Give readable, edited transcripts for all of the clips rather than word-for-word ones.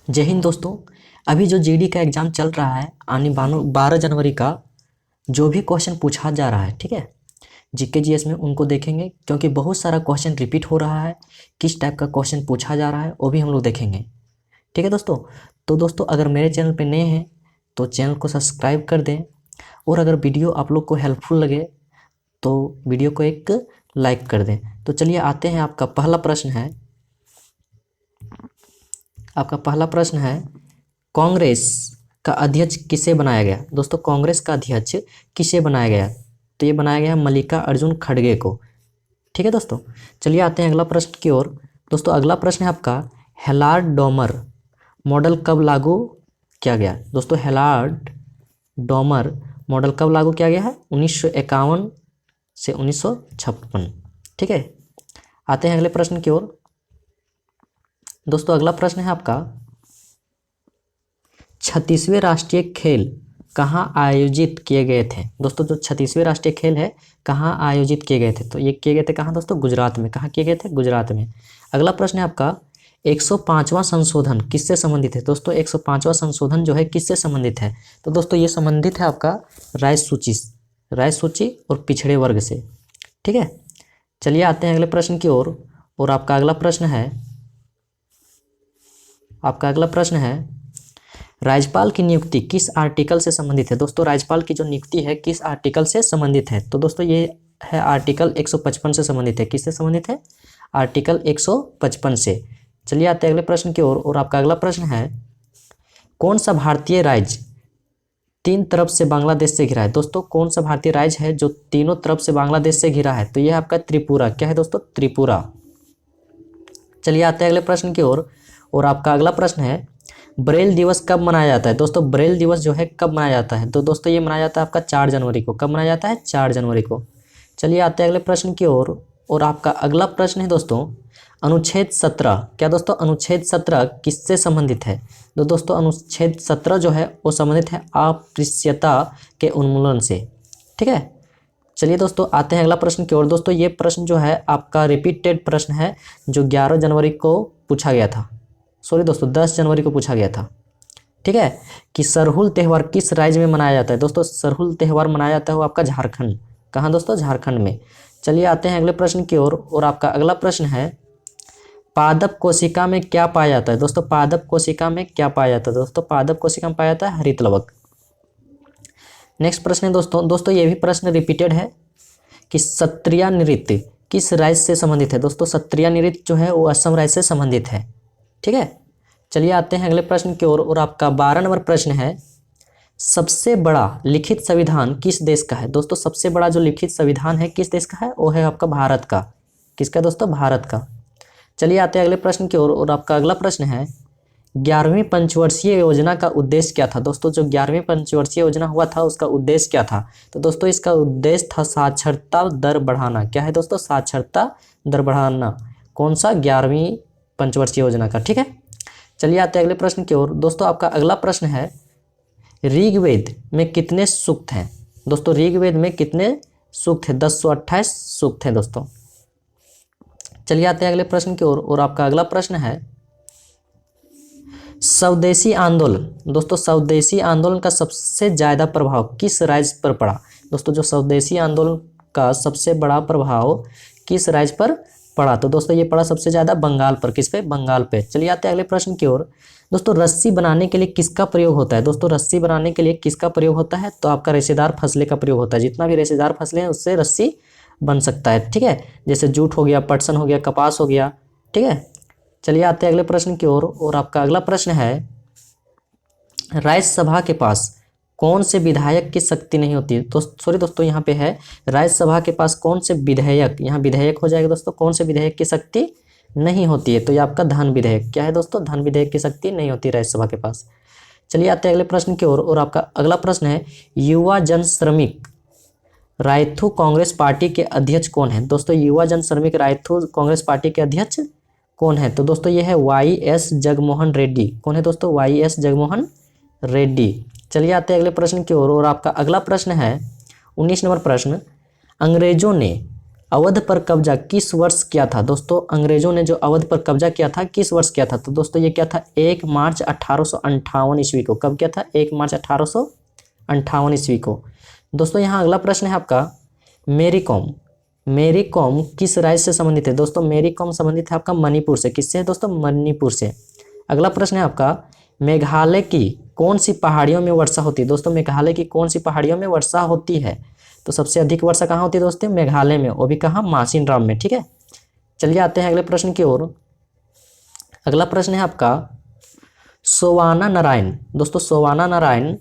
जय हिंद दोस्तों। अभी जो जीडी का एग्ज़ाम चल रहा है, आने 12 जनवरी का जो भी क्वेश्चन पूछा जा रहा है, ठीक है, जीके जीएस में उनको देखेंगे क्योंकि बहुत सारा क्वेश्चन रिपीट हो रहा है। किस टाइप का क्वेश्चन पूछा जा रहा है वो भी हम लोग देखेंगे, ठीक है दोस्तों। तो दोस्तों अगर मेरे चैनल पे नए हैं तो चैनल को सब्सक्राइब कर दें, और अगर वीडियो आप लोग को हेल्पफुल लगे तो वीडियो को एक लाइक कर दें। तो चलिए आते हैं। आपका पहला प्रश्न है कांग्रेस का अध्यक्ष किसे बनाया गया। दोस्तों कांग्रेस का अध्यक्ष किसे बनाया गया, तो ये बनाया गया मल्लिका अर्जुन खड़गे को, ठीक है दोस्तों। चलिए आते हैं अगला प्रश्न की ओर। दोस्तों अगला प्रश्न है आपका, हेलार्ड डोमर मॉडल कब लागू किया गया। दोस्तों हेलार्ड डोमर मॉडल कब लागू किया गया है, 1951 से 1956, ठीक है। आते हैं अगले प्रश्न की ओर। दोस्तों अगला प्रश्न है आपका, 36वें राष्ट्रीय खेल कहाँ आयोजित किए गए थे। दोस्तों जो 36वें राष्ट्रीय खेल है कहाँ आयोजित किए गए थे, तो ये किए गए थे कहाँ दोस्तों, गुजरात में। कहाँ किए गए थे, गुजरात में। अगला प्रश्न है आपका, 105वां संशोधन किससे संबंधित है। दोस्तों 105वां संशोधन जो है किससे संबंधित है, तो दोस्तों ये संबंधित है आपका राय सूची और पिछड़े वर्ग से, ठीक है। चलिए आते हैं अगले प्रश्न की ओर। और आपका अगला प्रश्न है राज्यपाल की नियुक्ति किस आर्टिकल से संबंधित है। दोस्तों राज्यपाल की जो नियुक्ति है किस आर्टिकल से संबंधित है, तो दोस्तों ये है आर्टिकल 155 से संबंधित है। किससे संबंधित है, आर्टिकल 155 से। चलिए आते हैं अगले प्रश्न की ओर। और आपका अगला प्रश्न है, कौन सा भारतीय राज्य 3 तरफ से बांग्लादेश से घिरा है। दोस्तों कौन सा भारतीय राज्य है जो तीनों तरफ से बांग्लादेश से घिरा है, तो यह आपका त्रिपुरा। क्या है दोस्तों, त्रिपुरा। चलिए आते हैं अगले प्रश्न की ओर। और आपका अगला प्रश्न है, ब्रेल दिवस कब मनाया जाता है। दोस्तों ब्रेल दिवस जो है कब मनाया जाता है, तो दोस्तों ये मनाया जाता है आपका 4 जनवरी को। कब मनाया जाता है, 4 जनवरी को। चलिए आते हैं अगले प्रश्न की ओर। और आपका अगला प्रश्न है दोस्तों, अनुच्छेद 17। क्या दोस्तों, अनुच्छेद 17 किससे संबंधित है। तो दोस्तों अनुच्छेद 17 जो है वो संबंधित है अस्पृश्यता के उन्मूलन से, ठीक है। चलिए दोस्तों आते हैं अगला प्रश्न की ओर। दोस्तों ये प्रश्न जो है आपका रिपीटेड प्रश्न है जो 11 जनवरी को पूछा गया था, सॉरी दोस्तों 10 जनवरी को पूछा गया था, ठीक है, कि सरहुल त्यौहार किस राज्य में मनाया जाता है। दोस्तों सरहुल त्यौहार मनाया जाता है वो आपका झारखंड। कहाँ दोस्तों, झारखंड में। चलिए आते हैं अगले प्रश्न की ओर। और आपका अगला प्रश्न है, पादप कोशिका में क्या पाया जाता है। दोस्तों पादप कोशिका में क्या पाया जाता है, दोस्तों पादप कोशिका में पाया जाता है हरित लवक। नेक्स्ट प्रश्न है दोस्तों ये भी प्रश्न रिपीटेड है कि सत्रिया नृत्य किस राज्य से संबंधित है। दोस्तों सत्रिया नृत्य जो है वो असम राज्य से संबंधित है, ठीक है। चलिए आते हैं अगले प्रश्न की ओर। और आपका 12 नंबर प्रश्न है, सबसे बड़ा लिखित संविधान किस देश का है। दोस्तों सबसे बड़ा जो लिखित संविधान है किस देश का है, वो है आपका भारत का। किसका दोस्तों, भारत का। चलिए आते हैं अगले प्रश्न की ओर। और आपका अगला प्रश्न है, 11वीं पंचवर्षीय योजना का उद्देश्य क्या था। दोस्तों जो 11वीं पंचवर्षीय योजना हुआ था उसका उद्देश्य क्या था, तो दोस्तों इसका उद्देश्य था साक्षरता दर बढ़ाना। क्या है दोस्तों, साक्षरता दर बढ़ाना। कौन सा, 11वीं पंचवर्षीय योजना का, ठीक है। चलिए आते हैं अगले प्रश्न की ओर। दोस्तों आपका अगला प्रश्न है, ऋग्वेद में कितने सूक्त हैं। दोस्तों ऋग्वेद में कितने सूक्त हैं, 1028 सूक्त हैं दोस्तों। चलिए आते हैं अगले प्रश्न की ओर। और आपका अगला प्रश्न है, स्वदेशी आंदोलन। दोस्तों स्वदेशी आंदोलन का सबसे ज़्यादा प्रभाव किस राज्य पर पड़ा। दोस्तों जो स्वदेशी आंदोलन का सबसे बड़ा प्रभाव किस राज्य पर पड़ा, तो दोस्तों ये पड़ा सबसे ज़्यादा बंगाल पर। किस पे, बंगाल पे। चलिए आते हैं अगले प्रश्न की ओर। दोस्तों रस्सी बनाने के लिए किसका प्रयोग होता है। दोस्तों रस्सी बनाने के लिए किसका प्रयोग होता है, तो आपका रेशेदार फसले का प्रयोग होता है। जितना भी रेशेदार फसलें हैं उससे रस्सी बन सकता है, ठीक है। जैसे जूट हो गया, पटसन हो गया, कपास हो गया, ठीक है। चलिए आते हैं अगले प्रश्न की ओर। और आपका अगला प्रश्न है, राज्यसभा के पास कौन से विधायक की शक्ति नहीं होती। दोस्तों यहाँ पे है, राज्यसभा के पास कौन से विधेयक, यहाँ विधेयक हो जाएगा दोस्तों, कौन से विधेयक की शक्ति नहीं होती है, तो ये आपका धन विधेयक। क्या है दोस्तों, धन विधेयक की शक्ति नहीं होती राज्यसभा के पास। चलिए आते हैं अगले प्रश्न की ओर। और आपका अगला प्रश्न है, युवा जन श्रमिक रायथू कांग्रेस पार्टी के अध्यक्ष कौन है। दोस्तों युवा जन श्रमिक रायथू कांग्रेस पार्टी के अध्यक्ष कौन है, तो दोस्तों ये है YS जगमोहन रेड्डी। कौन है दोस्तों, YS जगमोहन रेड्डी। चलिए आते हैं अगले प्रश्न की ओर। और आपका अगला प्रश्न है 19 नंबर प्रश्न, अंग्रेजों ने अवध पर कब्जा किस वर्ष किया था? दोस्तों अंग्रेजों ने जो अवध पर कब्जा किया था किस वर्ष किया था? तो दोस्तों ये क्या था? 1 मार्च 1858 ईस्वी को। कब किया था? 1 मार्च 1858 ईस्वी को। दोस्तों यहाँ अगला प्रश्न है आपका, मेरी कॉम। मेरी कॉम किस राज्य से संबंधित है? दोस्तों मेरी कॉम संबंधित है आपका मणिपुर से। किससे है दोस्तों? मणिपुर से। अगला प्रश्न है आपका, मेघालय की कौन सी पहाड़ियों में वर्षा होती है? दोस्तों मेघालय की कौन सी पहाड़ियों में वर्षा होती है? तो सबसे अधिक वर्षा कहाँ होती है दोस्तों? मेघालय में, वो भी कहाँ? मासिनराम में। ठीक है, चलिए आते हैं अगले प्रश्न की ओर। अगला प्रश्न है आपका, सोवाना नारायण। दोस्तों सोवाना नारायण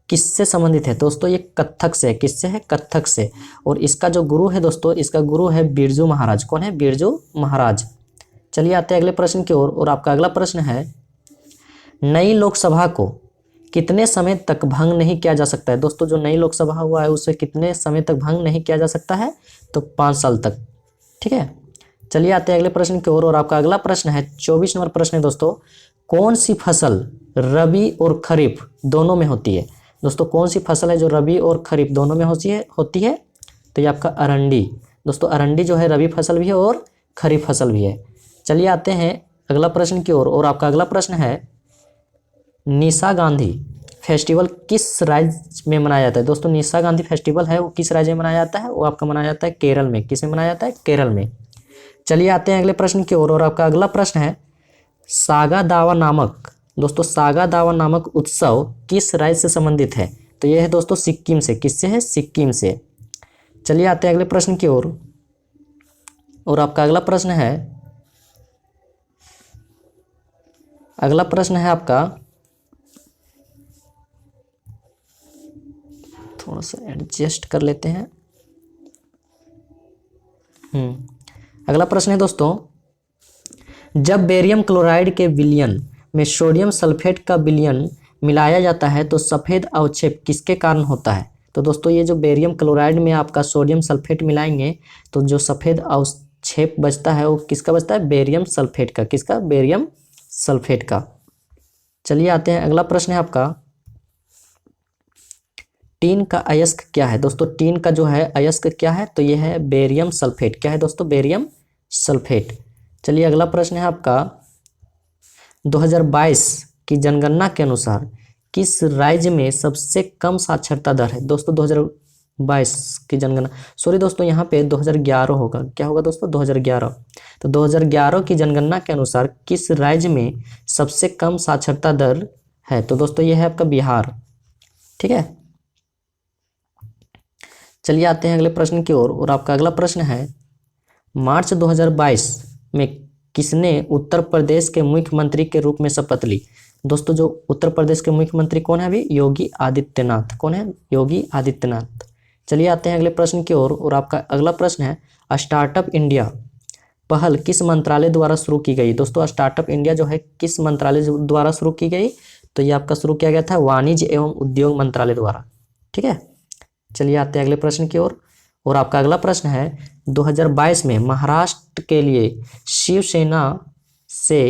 किससे संबंधित है? दोस्तों ये कथक से है। किससे है? कथक से। और इसका जो गुरु है दोस्तों, इसका गुरु है बिरजू महाराज। कौन है? बिरजू महाराज। चलिए आते हैं अगले प्रश्न की ओर। और आपका अगला प्रश्न है, नई लोकसभा को कितने समय तक भंग नहीं किया जा सकता है? दोस्तों जो नई लोकसभा हुआ है उसे कितने समय तक भंग नहीं किया जा सकता है? तो 5 साल तक। ठीक है, चलिए आते हैं अगले प्रश्न की ओर। और आपका अगला प्रश्न है 24 नंबर प्रश्न है दोस्तों, कौन सी फसल रबी और खरीफ दोनों में होती है? दोस्तों कौन सी फसल है जो रबी और खरीफ दोनों में होती है? तो ये आपका अरंडी। दोस्तों अरंडी जो है रबी फसल भी है और खरीफ फसल भी है। चलिए आते हैं अगला प्रश्न की ओर। और आपका अगला प्रश्न है, निशा गांधी फेस्टिवल किस राज्य में मनाया जाता है? दोस्तों निशा गांधी फेस्टिवल है वो किस राज्य में मनाया जाता है? वो आपका मनाया जाता है केरल में। किस में मनाया जाता है? केरल में। चलिए आते हैं अगले प्रश्न की ओर। और आपका अगला प्रश्न है, सागा दावा नामक। दोस्तों सागा दावा नामक उत्सव किस राज्य से संबंधित है? तो यह है दोस्तों सिक्किम से। किससे है? सिक्किम से। चलिए आते हैं अगले प्रश्न की ओर। और आपका अगला प्रश्न है आपका, थोड़ा सा एडजस्ट कर लेते हैं। अगला प्रश्न है दोस्तों, जब बेरियम क्लोराइड के विलयन में सोडियम सल्फेट का विलयन मिलाया जाता है तो सफ़ेद अवक्षेप किसके कारण होता है? तो दोस्तों ये जो बेरियम क्लोराइड में आपका सोडियम सल्फेट मिलाएंगे तो जो सफ़ेद अवक्षेप बचता है वो किसका बचता है? बेरियम सल्फेट का। किसका? बेरियम सल्फेट का। चलिए आते हैं अगला प्रश्न है आपका, टीन का अयस्क क्या है? दोस्तों टीन का जो है अयस्क क्या है? तो यह है बेरियम सल्फेट। क्या है दोस्तों? Barium sulphate. चलिए अगला प्रश्न है आपका, 2022 की जनगणना के अनुसार किस राज्य में सबसे कम साक्षरता दर है? दोस्तों 2022 की जनगणना, सॉरी दोस्तों यहाँ पे 2011 होगा। क्या होगा दोस्तों? 2011। तो 2011 की जनगणना के अनुसार किस राज्य में सबसे कम साक्षरता दर है? तो दोस्तों यह है आपका बिहार। ठीक है, चलिए आते हैं अगले प्रश्न की ओर। और आपका अगला प्रश्न है, मार्च 2022 में किसने उत्तर प्रदेश के मुख्यमंत्री के रूप में शपथ ली? दोस्तों जो उत्तर प्रदेश के मुख्यमंत्री कौन है अभी? योगी आदित्यनाथ। कौन है? योगी आदित्यनाथ। चलिए आते हैं अगले प्रश्न की ओर। और आपका अगला प्रश्न है, स्टार्टअप इंडिया पहल किस मंत्रालय द्वारा शुरू की गई? दोस्तों स्टार्टअप इंडिया जो है किस मंत्रालय द्वारा शुरू की गई? तो ये आपका शुरू किया गया था वाणिज्य एवं उद्योग मंत्रालय द्वारा। ठीक है, चलिए आते हैं अगले प्रश्न की ओर। और आपका अगला प्रश्न है, 2022 में महाराष्ट्र के लिए शिवसेना से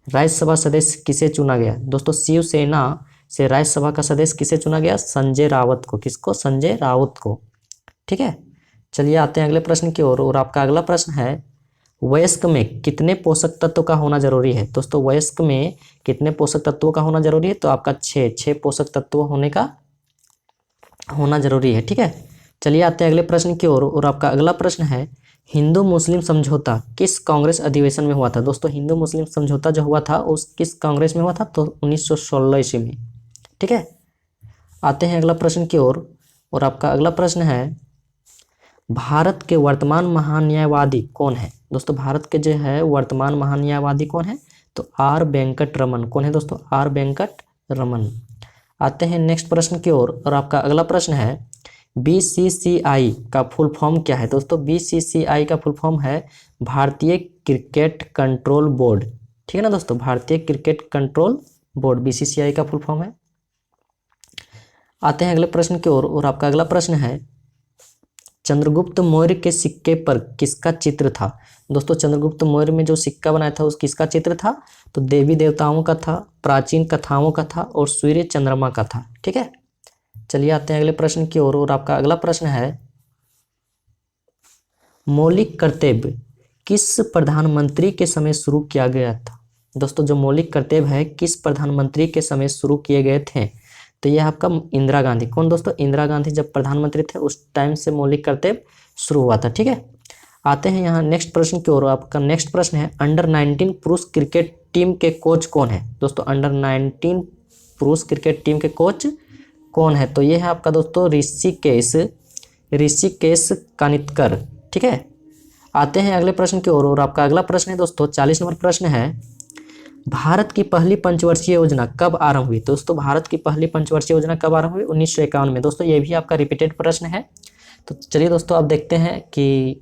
राज्यसभा सदस्य किसे चुना गया? दोस्तों शिवसेना से राज्यसभा का सदस्य किसे चुना गया? संजय राउत को। किसको? संजय राउत को। ठीक है, चलिए आते हैं अगले प्रश्न की ओर। और आपका अगला प्रश्न है, वयस्क में कितने पोषक तत्व का होना जरूरी है? दोस्तों वयस्क में कितने पोषक तत्वों का होना जरूरी है? तो आपका 6 पोषक तत्व होना जरूरी है। ठीक है, चलिए आते हैं अगले प्रश्न की ओर। और आपका अगला प्रश्न है, हिंदू मुस्लिम समझौता किस कांग्रेस अधिवेशन में हुआ था? दोस्तों हिंदू मुस्लिम समझौता जो हुआ था उस किस कांग्रेस में हुआ था? तो 1916 ईस्वी में। ठीक है, आते हैं अगला प्रश्न की ओर। और आपका अगला प्रश्न है, भारत के वर्तमान महान्यायवादी कौन है? दोस्तों भारत के जो है वर्तमान महान्यायवादी कौन है? तो आर वेंकट रमन। कौन है दोस्तों? आर वेंकट रमन। आते हैं नेक्स्ट प्रश्न की ओर। और आपका अगला प्रश्न है, बीसीसीआई का फुल फॉर्म क्या है? दोस्तों बीसीसीआई का फुल फॉर्म है भारतीय क्रिकेट कंट्रोल बोर्ड। ठीक है ना दोस्तों, भारतीय क्रिकेट कंट्रोल बोर्ड बीसीसीआई का फुल फॉर्म है। आते हैं अगले प्रश्न की ओर। और आपका अगला प्रश्न है, चंद्रगुप्त मौर्य के सिक्के पर किसका चित्र था? दोस्तों चंद्रगुप्त मौर्य में जो सिक्का बनाया था उस किसका चित्र था? तो देवी देवताओं का था, प्राचीन कथाओं का था और सूर्य चंद्रमा का था। ठीक है, चलिए आते हैं अगले प्रश्न की ओर। और आपका अगला प्रश्न है, मौलिक कर्तव्य किस प्रधानमंत्री के समय शुरू किया गया था? दोस्तों जो मौलिक कर्तव्य है किस प्रधानमंत्री के समय शुरू किए गए थे? तो यह आपका इंदिरा गांधी। कौन दोस्तों? इंदिरा गांधी जब प्रधानमंत्री थे उस टाइम से मौलिक कर्तव्य शुरू हुआ था। ठीक है, आते हैं यहाँ नेक्स्ट प्रश्न की ओर। आपका नेक्स्ट प्रश्न है अंडर 19 पुरुष क्रिकेट टीम के कोच कौन है? दोस्तों अंडर 19 पुरुष क्रिकेट टीम के कोच कौन है? तो ये है आपका दोस्तों ऋषिकेश कानितकर। ठीक है, आते हैं अगले प्रश्न की ओर। और आपका अगला प्रश्न है दोस्तों 40 नंबर प्रश्न है, भारत की पहली पंचवर्षीय योजना कब आरंभ हुई? दोस्तों भारत की पहली पंचवर्षीय योजना कब आरंभ हुई? 1951 में। दोस्तों ये भी आपका रिपीटेड प्रश्न है। तो चलिए दोस्तों अब देखते हैं कि